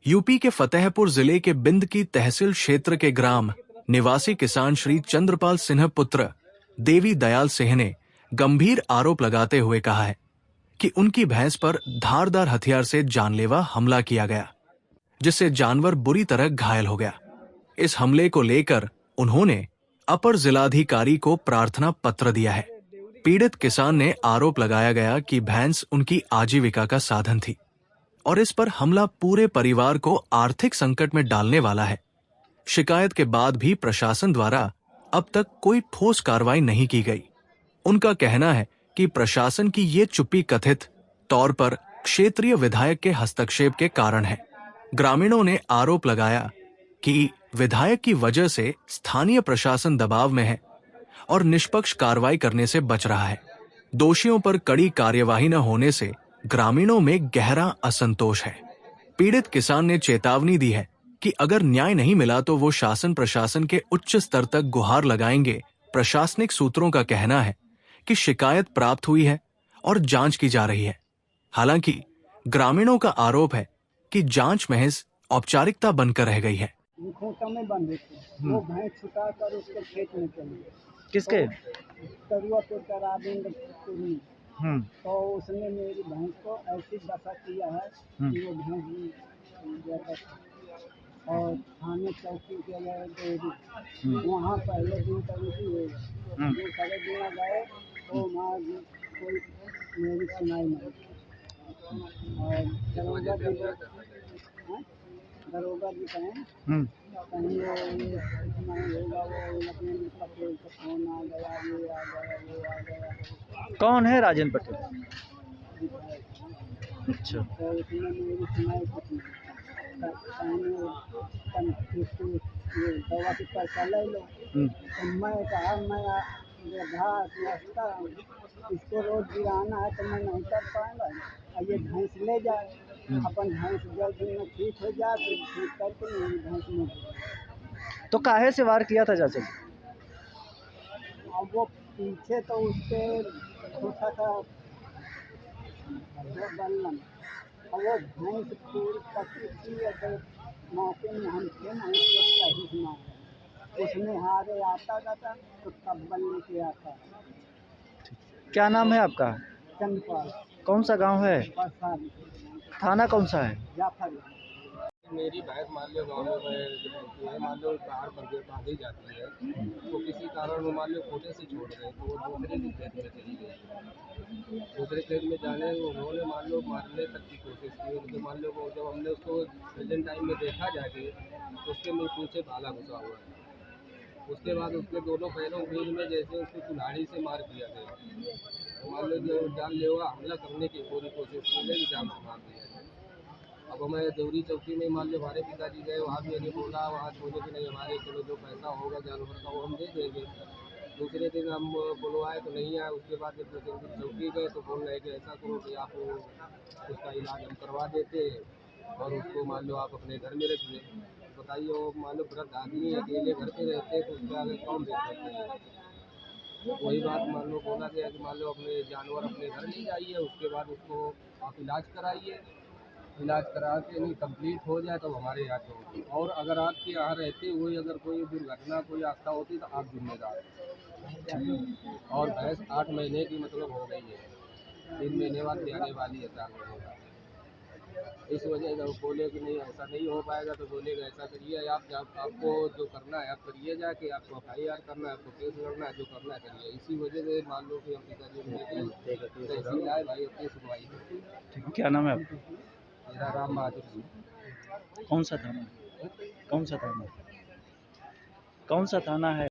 UP के फतेहपुर जिले के बिंद की तहसील क्षेत्र के ग्राम निवासी किसान श्री चंद्रपाल सिन्हा पुत्र देवी दयाल सिंह ने गंभीर आरोप लगाते हुए कहा है कि उनकी भैंस पर धारदार हथियार से जानलेवा हमला किया गया, जिससे जानवर बुरी तरह घायल हो गया। इस हमले को लेकर उन्होंने अपर जिलाधिकारी को प्रार्थना पत्र दिया है। पीड़ित किसान ने आरोप लगाया गया कि भैंस उनकी आजीविका का साधन थी और इस पर हमला पूरे परिवार को आर्थिक संकट में डालने वाला है। शिकायत के बाद भी प्रशासन द्वारा अब तक कोई ठोस कार्रवाई नहीं की गई। उनका कहना है कि प्रशासन की ये चुप्पी कथित तौर पर क्षेत्रीय विधायक के हस्तक्षेप के कारण है। ग्रामीणों ने आरोप लगाया कि विधायक की वजह से स्थानीय प्रशासन दबाव में है और निष्पक्ष कार्रवाई करने से बच रहा है। दोषियों पर कड़ी कार्यवाही न होने से ग्रामीणों में गहरा असंतोष है। पीड़ित किसान ने चेतावनी दी है कि अगर न्याय नहीं मिला तो वो शासन प्रशासन के उच्च स्तर तक गुहार लगाएंगे। प्रशासनिक सूत्रों का कहना है कि शिकायत प्राप्त हुई है और जांच की जा रही है। हालांकि ग्रामीणों का आरोप है कि जांच महज औपचारिकता बनकर रह गई है। खोटा में बंधे थे, वो भैंस छुटा कर उसके खेत में चले गए। किसके? तरुआ पे करा देंगे तुरंत। तो उसने मेरी भैंस को ऐसी दशा किया है कि वो भैंस और थाने चौकी के गए वहाँ पहले दिन तरीकी हो गए, दूसरे दिन गए तो वहाँ कोई मेरी सुनाई नहीं। और दरोगा जी कहें कहीं वो नहीं होगा, वो अपने पटेल का फोन आ गया, ये आ गया, वो आ गया। कौन है राजन पटेल? अच्छा, तो उसने मेरी सुनाई कुछ नहीं। ये दवा की पैसा ले लो। तो मैं कहा मैं रास्ता इसको रोज गिराना है तो मैं नहीं कर पाऊंगा, और ये भैंस ले जाए अपन भैंस जल्द में ठीक हो जाए तो ठीक करके मेरी भैंस में। तो काहे से वार किया था चाचा जी? अब वो पीछे तो उसके छोटा सा बल्लम और वो भैंस पूरी पकी थी, और मौके में हम थे नहीं तो सही मारा। उसमें हारे आता जाता तो तब बल्ले के आता। क्या नाम है आपका? चंद्रपाल। कौन सा गांव है? बरसात। थाना कौन सा है? जाफर। मेरी भैंस मान लो गाँव में रहती है, मान लो बाहर बांधी जाती है, तो किसी कारण वो मान लो खोटे से छोड़ गए तो वो दूसरे के खेत में चली गई। दूसरे खेत में जाने उन्होंने मान लो मारने तक की कोशिश की, तो मान लो जब हमने उसको प्रेजेंट टाइम में देखा जाके तो उसके मुँह पीछे भाला घुसा हुआ है। उसके बाद उसके दोनों पैरों बीच में जैसे उसको कुल्हाड़ी से मार दिया गया, तो मान लो जो जानलेवा हमला करने की पूरी कोशिश की गई, जान से मार दिया गया। अब मैं देवरी चौकी में मान लो हमारे पिताजी गए, वहाँ भी मैंने बोला, वहाँ बोले कि नहीं हमारे चलो जो पैसा होगा जानवर का वो हम दे देंगे। दूसरे दिन हम बुलवाए तो नहीं आए। उसके बाद जब देवरी चौकी गए तो बोल रहे कि ऐसा करो कि आप उसका इलाज हम करवा देते और उसको मान लो आप अपने घर में रखिए। बताइए वो मान लो वृद्ध आदमी अकेले घर पे रहते तो उसके आगे कौन देख सकते हैं। वही बात मान लो बोला गया कि मान लो अपने जानवर अपने घर ले जाइए, उसके बाद उसको आप इलाज कराइए। इलाज करा के नहीं कंप्लीट हो जाए तो हमारे यहाँ होगी, और अगर आपके यहाँ रहते हुए अगर कोई दुर्घटना कोई आपदा होती तो आप जिम्मेदार हैं। और भैंस 8 महीने की मतलब हो गई है, 3 महीने बाद भी आने वाली है 4 महीने बाद। इस वजह से बोले कि नहीं ऐसा नहीं हो पाएगा, तो बोलेगा ऐसा करिए आप आपको जो करना है आप करिए, जाके आपको FIR करना है, आपको केस करना है, जो करना है करिए। इसी वजह से मान लो कि हम पिताजी तहसील आए भाई अपनी सुनवाई करिए। क्या नाम है आपका? मेरा राम बहादुर सिंह। कौन सा थाना? कौन सा थाना? कौन सा थाना है?